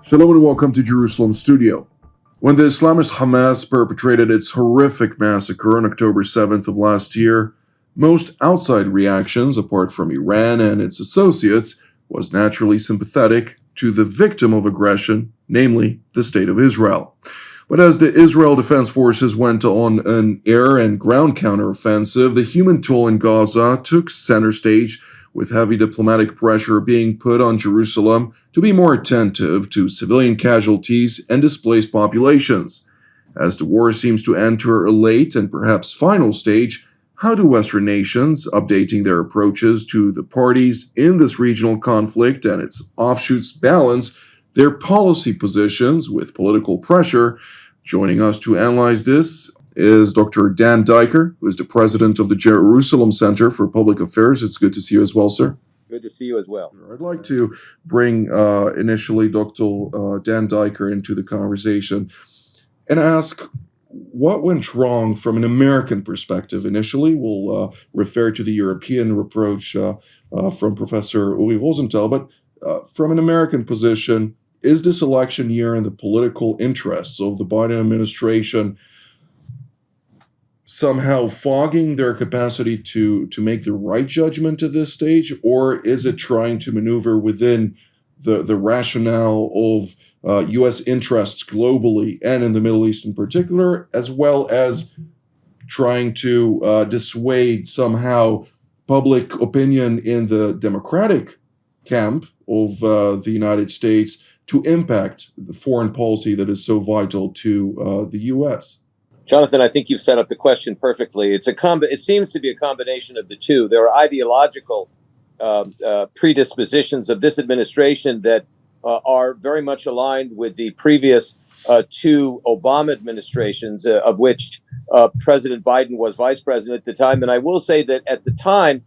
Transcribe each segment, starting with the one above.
Shalom and welcome to Jerusalem Studio. When the Islamist Hamas perpetrated its horrific massacre on October 7th of last year, most outside reactions, apart from Iran and its associates, was naturally sympathetic to the victim of aggression, namely the State of Israel. But as the Israel Defense Forces went on an air and ground counteroffensive, the human toll in Gaza took center stage, with heavy diplomatic pressure being put on Jerusalem to be more attentive to civilian casualties and displaced populations. As the war seems to enter a late and perhaps final stage, how do Western nations, updating their approaches to the parties in this regional conflict and its offshoots, balance their policy positions with political pressure? Joining us to analyze this is Dr. Dan Diker, who is the president of the Jerusalem Center for Public Affairs. It's good to see you as well, sir. Good to see you as well. I'd like to bring initially Dr. Dan Diker into the conversation and ask what went wrong from an American perspective. Initially, we'll refer to the European approach from Professor Uri Rosenthal, but from an American position, is this election year in the political interests of the Biden administration somehow fogging their capacity to make the right judgment at this stage, or is it trying to maneuver within the rationale of U.S. interests globally and in the Middle East in particular, as well as trying to dissuade somehow public opinion in the Democratic camp of the United States to impact the foreign policy that is so vital to the U.S.? Jonathan, I think you've set up the question perfectly. It seems to be a combination of the two. There are ideological predispositions of this administration that are very much aligned with the previous two Obama administrations, of which President Biden was vice president at the time. And I will say that at the time,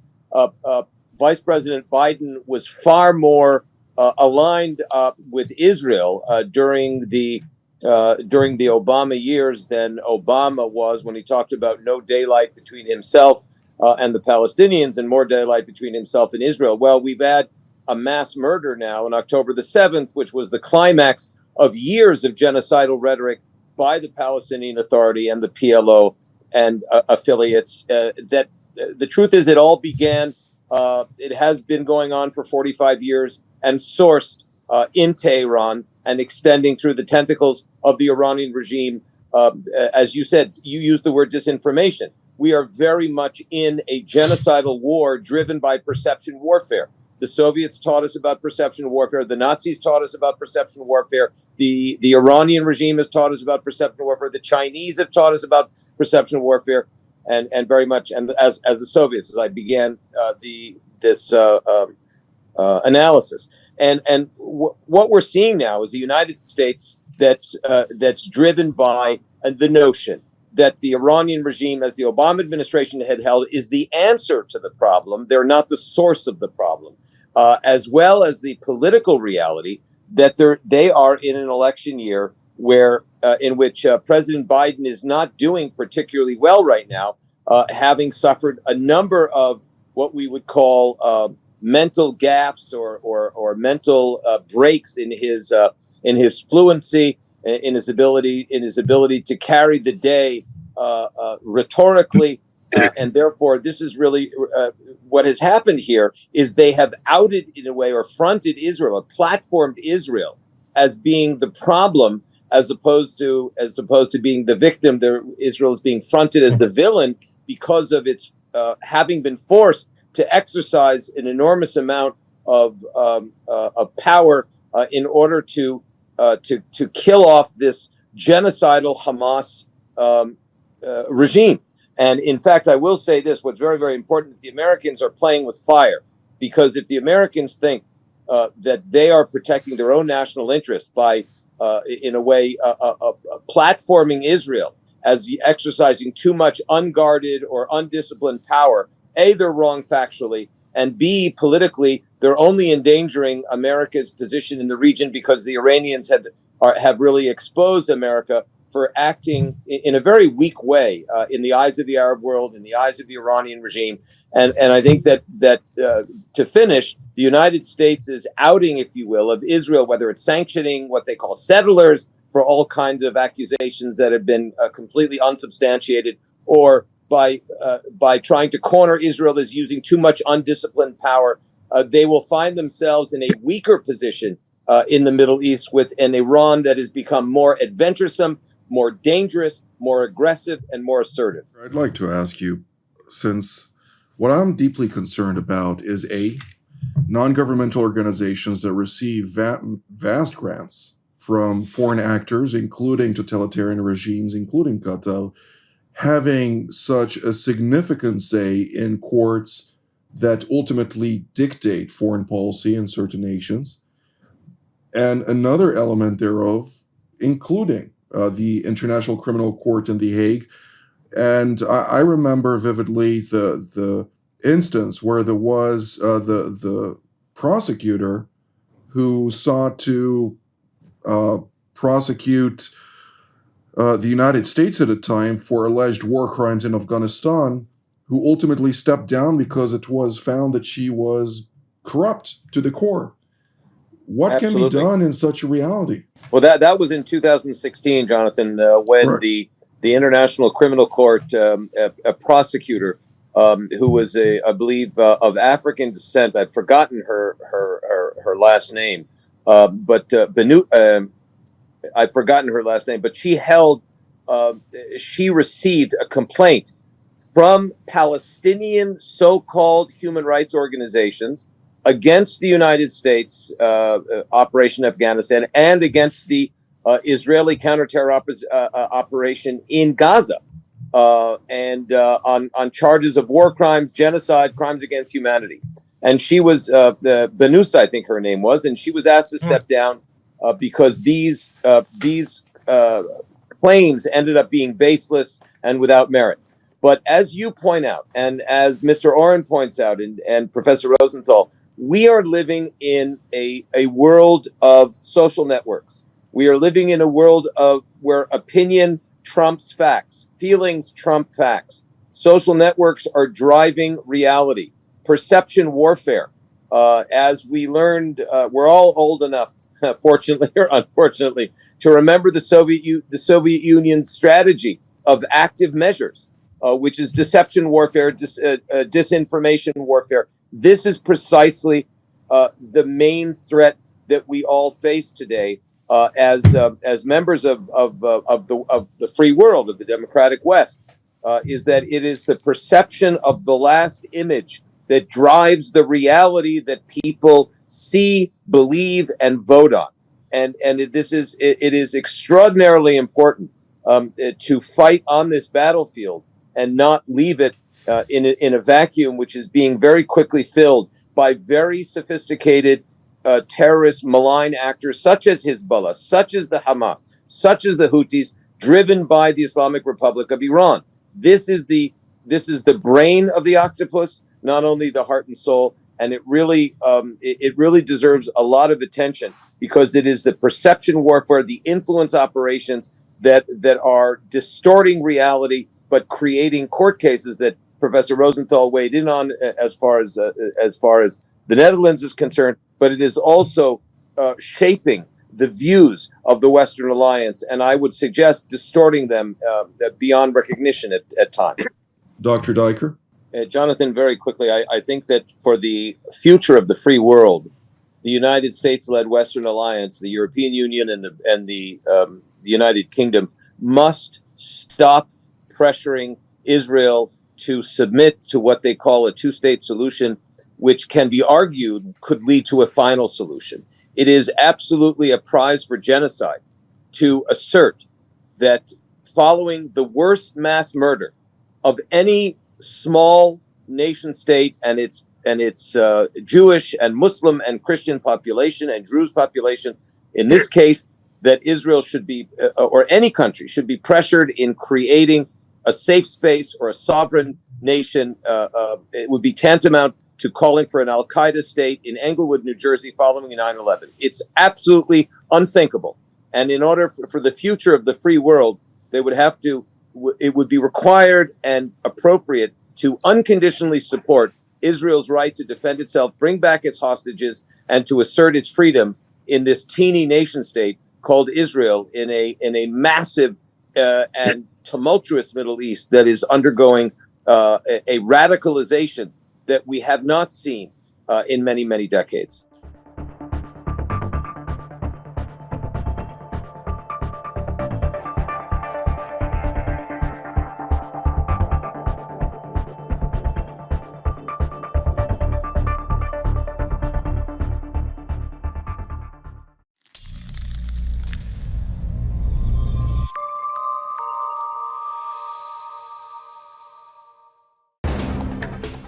Vice President Biden was far more aligned with Israel during the Obama years than Obama was when he talked about no daylight between himself and the Palestinians and more daylight between himself and Israel. Well, we've had a mass murder now on October the 7th, which was the climax of years of genocidal rhetoric by the Palestinian Authority and the PLO and affiliates. That the truth is, it all began, it has been going on for 45 years and sourced in Tehran and extending through the tentacles of the Iranian regime. As you said, you used the word disinformation. We are very much in a genocidal war driven by perception warfare. The Soviets taught us about perception warfare. The Nazis taught us about perception warfare. The Iranian regime has taught us about perception warfare. The Chinese have taught us about perception warfare, and very much, and as the Soviets, as I began this analysis. And what we're seeing now is a United States that's driven by the notion that the Iranian regime, as the Obama administration had held, is the answer to the problem. They're not the source of the problem, as well as the political reality that they are in an election year where in which President Biden is not doing particularly well right now, having suffered a number of what we would call mental gaffes or mental breaks in his fluency, in his ability to carry the day rhetorically, and therefore this is really what has happened here is they have outed in a way or fronted Israel, or platformed Israel as being the problem as opposed to being the victim. Israel is being fronted as the villain because of its having been forced to exercise an enormous amount of power in order to kill off this genocidal Hamas regime. And in fact, I will say this: what's very, very important, the Americans are playing with fire, because if the Americans think that they are protecting their own national interest by, in a way, platforming Israel as exercising too much unguarded or undisciplined power, A, they're wrong factually, and B, politically, they're only endangering America's position in the region, because the Iranians have really exposed America for acting in a very weak way in the eyes of the Arab world, in the eyes of the Iranian regime. And I think that to finish, the United States is outing, if you will, of Israel, whether it's sanctioning what they call settlers for all kinds of accusations that have been completely unsubstantiated, or by trying to corner Israel as using too much undisciplined power. They will find themselves in a weaker position in the Middle East, with an Iran that has become more adventuresome, more dangerous, more aggressive, and more assertive. I'd like to ask you, since what I'm deeply concerned about is non-governmental organizations that receive vast grants from foreign actors, including totalitarian regimes, including Qatar, having such a significant say in courts that ultimately dictate foreign policy in certain nations. And another element thereof, including the International Criminal Court in The Hague. And I remember vividly the instance where there was the prosecutor who sought to prosecute the United States at the time for alleged war crimes in Afghanistan, who ultimately stepped down because it was found that she was corrupt to the core. What Absolutely. can be done in such a reality? Well, that was in 2016, Jonathan, when Correct. the International Criminal Court, a prosecutor who was I believe, of African descent. I've forgotten her last name, but I've forgotten her last name. But she received a complaint from Palestinian so-called human rights organizations against the United States Operation Afghanistan and against the Israeli counter-terror operation in Gaza, and on charges of war crimes, genocide, crimes against humanity. And she was, Benusa, I think her name was, and she was asked to step down because these claims ended up being baseless and without merit. But as you point out, and as Mr. Oren points out, and Professor Rosenthal, we are living in a world of social networks. We are living in a world where opinion trumps facts, feelings trump facts. Social networks are driving reality, perception warfare. As we learned, we're all old enough, fortunately or unfortunately, to remember the Soviet Union's strategy of active measures, which is deception warfare, disinformation warfare. This is precisely the main threat that we all face today as members of the free world, of the democratic West. Is that it is the perception of the last image that drives the reality that people see, believe, and vote on. And it is extraordinarily important to fight on this battlefield and not leave it in a vacuum, which is being very quickly filled by very sophisticated terrorist malign actors such as Hezbollah, such as the Hamas, such as the Houthis, driven by the Islamic Republic of Iran. This is the brain of the octopus, not only the heart and soul. And it really deserves a lot of attention, because it is the perception warfare, the influence operations that are distorting reality, but creating court cases that Professor Rosenthal weighed in on as far as the Netherlands is concerned. But it is also shaping the views of the Western Alliance, and I would suggest distorting them beyond recognition at times. Dr. Diker? Jonathan, very quickly, I think that for the future of the free world, the United States-led Western Alliance, the European Union, and the United Kingdom must stop pressuring Israel to submit to what they call a two-state solution, which can be argued could lead to a final solution. It is absolutely a prize for genocide to assert that following the worst mass murder of any small nation state and its Jewish and Muslim and Christian population and Druze population, in this case, that Israel should be, or any country should be pressured in creating a safe space or a sovereign nation. It would be tantamount to calling for an Al-Qaeda state in Englewood, New Jersey, following 9/11. It's absolutely unthinkable. And in order for the future of the free world, They would have to, it would be required and appropriate to unconditionally support Israel's right to defend itself, bring back its hostages, and to assert its freedom in this teeny nation state called Israel in a massive and tumultuous Middle East that is undergoing a radicalization that we have not seen in many, many decades.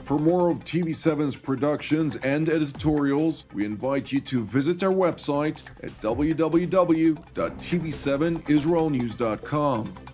For more of TV7's productions and editorials, we invite you to visit our website at www.tv7israelnews.com.